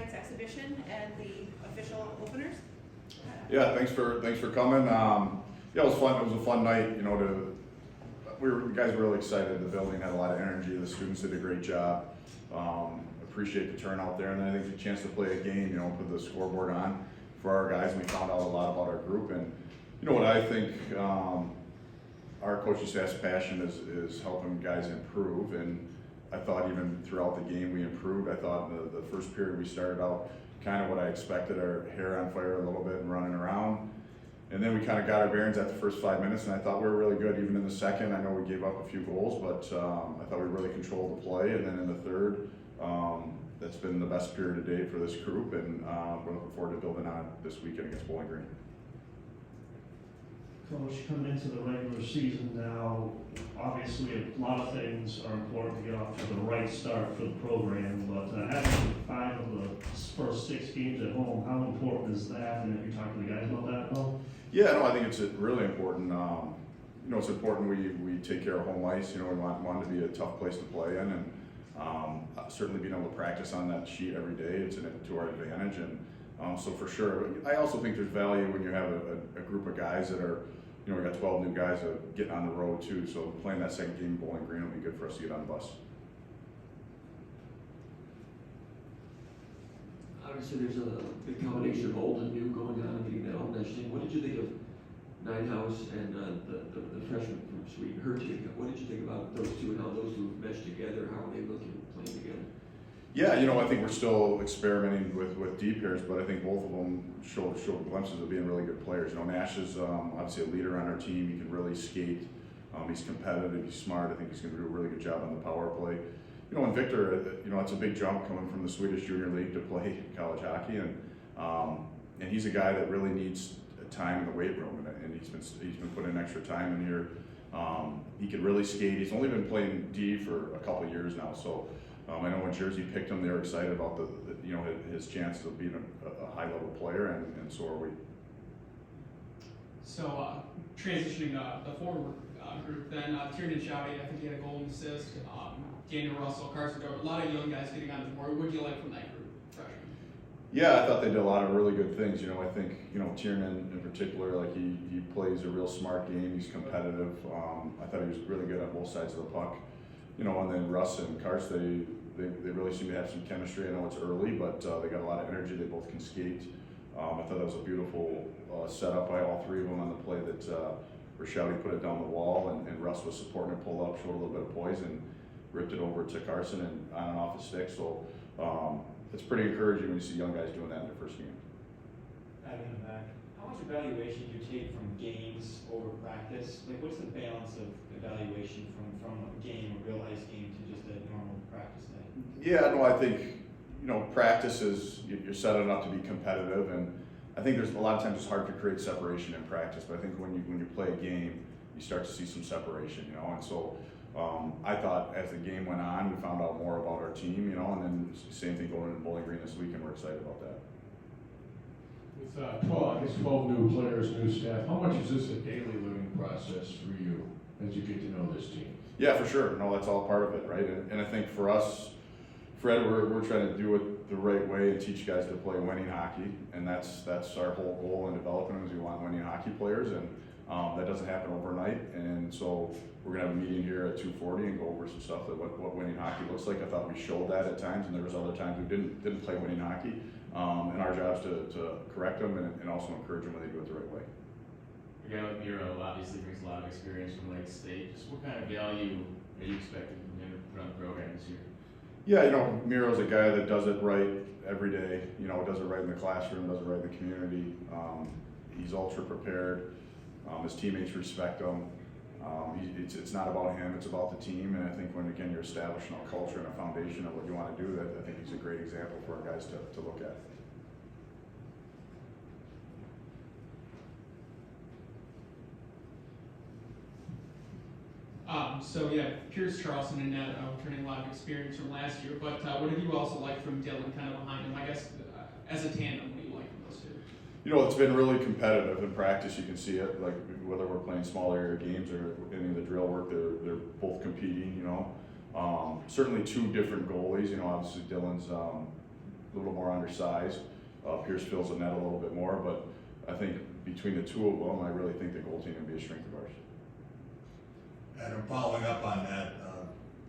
tonight's exhibition and the official openers. Yeah, thanks for coming. Yeah, it was fun. It was a fun night. You know, the guys were really excited. The building had a lot of energy. The students did a great job. Appreciate the turnout there, and then I think the chance to play a game. You know, put the scoreboard on for our guys. And we found out a lot about our group, and you know what I think. Our coaching staff's passion is helping guys improve, and I thought even throughout the game we improved. I thought in the first period we started out kind of what I expected, our hair on fire a little bit and running around. And then we kind of got our bearings at the first 5 minutes, and I thought we were really good even in the second. I know we gave up a few goals, but I thought we really controlled the play. And then in the third, that's been the best period to date for this group, and we're looking forward to building on it this weekend against Bowling Green. Coach, coming into the regular season now, obviously a lot of things are important to get off to the right start for the program, but having 5 of the first 6 games at home, how important is that? And have you talked to the guys about that at all? Yeah, no, I think it's really important. You know, it's important we take care of home ice. You know, we want it to be a tough place to play in, and certainly being able to practice on that sheet every day, it's to our advantage. And so for sure, I also think there's value when you have a group of guys that are, you know, we got 12 new guys getting on the road too. So playing that second game in Bowling Green will be good for us to get on the bus. Obviously, there's a big combination of old and new going on and getting that all meshed in. What did you think of Nightingale and the freshman from Sweden, Hurtig? What did you think about those two and how those two meshed together? How are they looking playing together? Yeah, you know, I think we're still experimenting with deep pairs, but I think both of them showed glimpses of being really good players. You know, Nash is obviously a leader on our team. He can really skate. He's competitive. He's smart. I think he's going to do a really good job on the power play. You know, and Victor, you know, it's a big jump coming from the Swedish Junior League to play college hockey, and he's a guy that really needs time in the weight room, and he's been putting in extra time in here. He can really skate. He's only been playing D for a couple of years now, so. I know when Jersey picked him, they were excited about the you know, his chance of being a high level player, and so are we. So transitioning the forward group, then Tiernan Chowdy, I think he had a goal and assist. Daniel Russell, Carson Dover, a lot of young guys getting on the board. What do you like from that group, freshman? Yeah, I thought they did a lot of really good things. You know, I think, you know, Tiernan in particular, like he plays a real smart game. He's competitive. I thought he was really good on both sides of the puck. You know, and then Russ and Carson, they really seem to have some chemistry. I know it's early, but they got a lot of energy. They both can skate. I thought that was a beautiful setup by all 3 of them on the play that Rashadi put it down the wall, and Russ was supporting it, pulled up, showed a little bit of poise, and ripped it over to Carson and on and off his stick. So it's pretty encouraging when you see young guys doing that in their first game. Back in the back, how much evaluation do you take from games over practice? Like, what's the balance of evaluation from a game, a real ice game, to just a normal practice day? Yeah, no, I think, you know, practice is, you're setting up to be competitive, and I think there's a lot of times it's hard to create separation in practice, but I think when you play a game, you start to see some separation, you know, and so I thought as the game went on, we found out more about our team, you know, and then same thing going into Bowling Green this weekend, we're excited about that. With 12 new players, new staff, how much is this a daily living process for you as you get to know this team? Yeah, for sure. No, that's all part of it, right? And I think for us, Fred, we're trying to do it the right way and teach guys to play winning hockey, and that's our whole goal in developing them is we want winning hockey players, and that doesn't happen overnight. And so we're gonna have a meeting here at 2:40 and go over some stuff that what winning hockey looks like. I thought we showed that at times, and there was other times we didn't play winning hockey. And our job is to correct them and also encourage them when they do it the right way. A guy like Miro obviously brings a lot of experience from Lake State. Just what kind of value are you expecting from him to put on the program this year? Yeah, you know, Miro's a guy that does it right every day. You know, does it right in the classroom, does it right in the community. He's ultra prepared. His teammates respect him. It's not about him, it's about the team. And I think when, again, you're establishing a culture and a foundation of what you want to do, that I think he's a great example for our guys to look at. So yeah, Pierce, Charleston, and Ned returning a lot of experience from last year. But what did you also like from Dylan, kind of behind him? I guess as a tandem, what do you like from those two? You know, it's been really competitive in practice. You can see it, like whether we're playing small area games or any of the drill work, they're both competing. You know, certainly 2 different goalies. You know, obviously Dylan's a little more undersized. Pierce fills the net a little bit more, but I think between the two of them, I really think the goaltending will be a strength of ours. And I'm following up on that,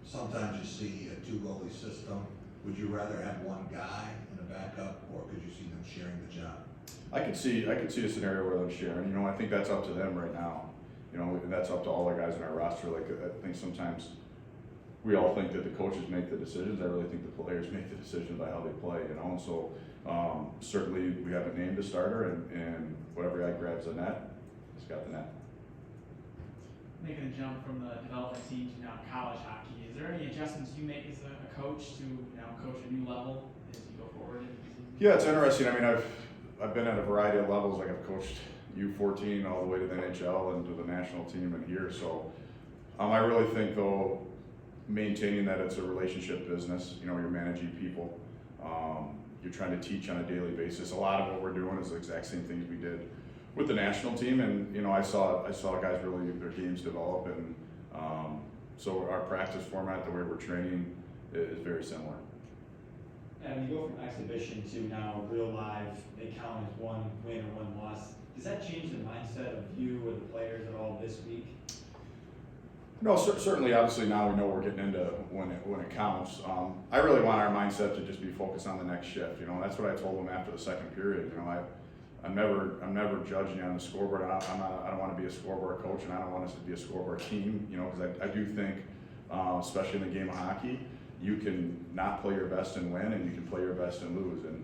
sometimes you see a two goalie system. Would you rather have one guy in a backup, or could you see them sharing the job? I could see a scenario where they're sharing. I think that's up to them right now. And that's up to all the guys in our roster. Like, I think sometimes we all think that the coaches make the decisions. I really think the players make the decisions by how they play. And so certainly we haven't named a starter, and whatever guy grabs the net, he's got the net. Making a jump from the development team to now college hockey, is there any adjustments you make as a coach to now coach a new level as you go forward into the season? Yeah, it's interesting. I've been at a variety of levels. Like, I've coached U14 all the way to the NHL and to the national team and here. So I really think, though, maintaining that it's a relationship business. You're managing people. You're trying to teach on a daily basis. A lot of what we're doing is the exact same things we did with the national team, and I saw guys really their games develop, and so our practice format, the way we're training, is very similar. And you go from exhibition to now real live, they count as one win or one loss. Does that change the mindset of you or the players at all this week? No, certainly. Obviously, now we know we're getting into when it counts. I really want our mindset to just be focused on the next shift. That's what I told them after the second period. I'm never judging on the scoreboard. I don't want to be a scoreboard coach, and I don't want us to be a scoreboard team. Because I do think, especially in the game of hockey, you can not play your best and win, and you can play your best and lose. And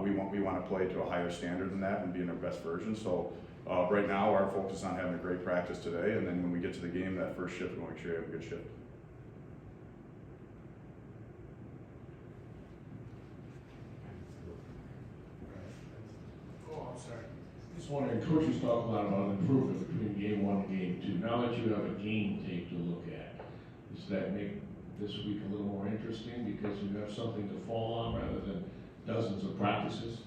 we want to play to a higher standard than that and be in our best version. So right now, our focus is on having a great practice today, and then when we get to the game, that first shift, we want to make sure you have a good shift. Oh, I'm sorry. Just wondering, coaches talk a lot about improvement between game 1 and game 2. Now that you have a game tape to look at, does that make this week a little more interesting because you have something to fall on rather than dozens of practices?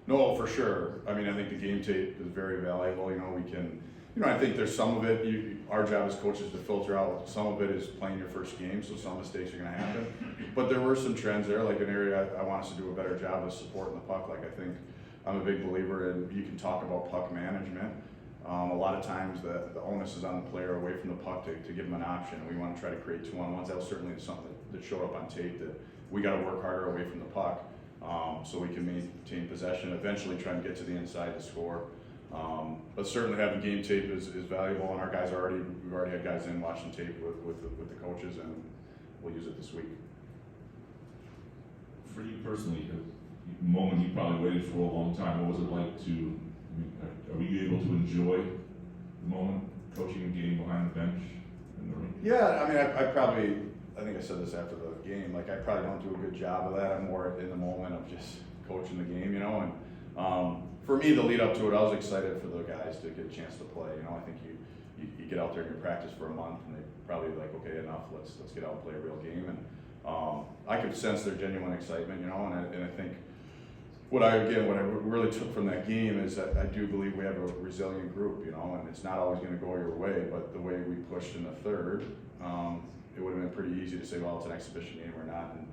No, for sure. I think the game tape is very valuable. We can, I think there's some of it, our job as coaches to filter out. Some of it is playing your first game, so some mistakes are going to happen. But there were some trends there, like an area I want us to do a better job of supporting the puck. Like, I think I'm a big believer in, you can talk about puck management. A lot of times the onus is on the player away from the puck to give them an option. We want to try to create 2-on-1s. That was certainly something that showed up on tape, that we got to work harder away from the puck. So we can maintain possession, eventually try and get to the inside to score. But certainly having game tape is valuable, and our guys we've already had guys in watching tape with the coaches, and we'll use it this week. For you personally, a moment you probably waited for a long time, what was it like to, are you able to enjoy the moment, coaching and getting behind the bench in the ring? Yeah, I think I said this after the game, like, I probably don't do a good job of that. I'm more in the moment of just coaching the game, and for me, the lead up to it, I was excited for the guys to get a chance to play. I think you get out there and you practice for a month, and they probably like, okay, enough, let's get out and play a real game. And I could sense their genuine excitement, and I think what I really took from that game is that I do believe we have a resilient group, and it's not always going to go your way, but the way we pushed in the third, it would have been pretty easy to say, well, it's an exhibition game or not. And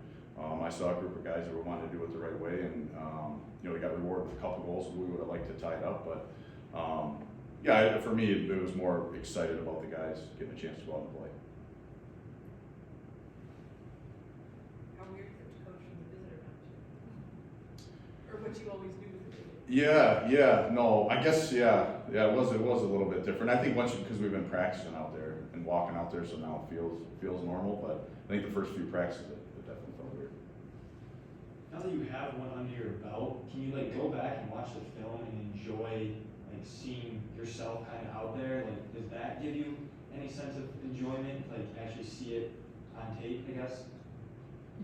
I saw a group of guys that wanted to do it the right way, and we got rewarded with a couple goals. We would have liked to tie it up, but for me, it was more excited about the guys getting a chance to go out and play. How weird is it to coach from the visitor bench? Or what you always do with the visitor? No, I guess, it was a little bit different. I think because we've been practicing out there and walking out there, so now it feels normal, but I think the first few practices, it definitely felt weird. Now that you have one under your belt, can you go back and watch the film and enjoy seeing yourself kind of out there? Does that give you any sense of enjoyment? Actually see it on tape, I guess?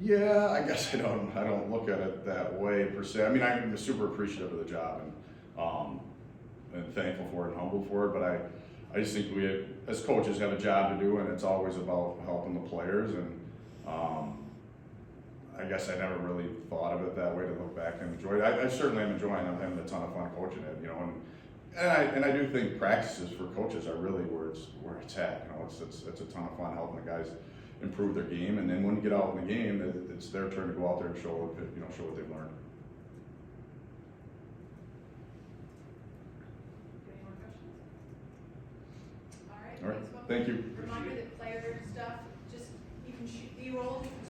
Yeah, I guess I don't look at it that way per se. I'm super appreciative of the job and thankful for it and humbled for it, but I just think we, as coaches, have a job to do, and it's always about helping the players. And I guess I never really thought of it that way, to look back and enjoy it. I certainly am enjoying it. I'm having a ton of fun coaching it, and I do think practices for coaches are really where it's at. It's a ton of fun helping the guys improve their game, and then when you get out in the game, it's their turn to go out there and show what they've learned. All right, Facebook. thank you. Reminder that player stuff, just, you can shoot, B-roll, you can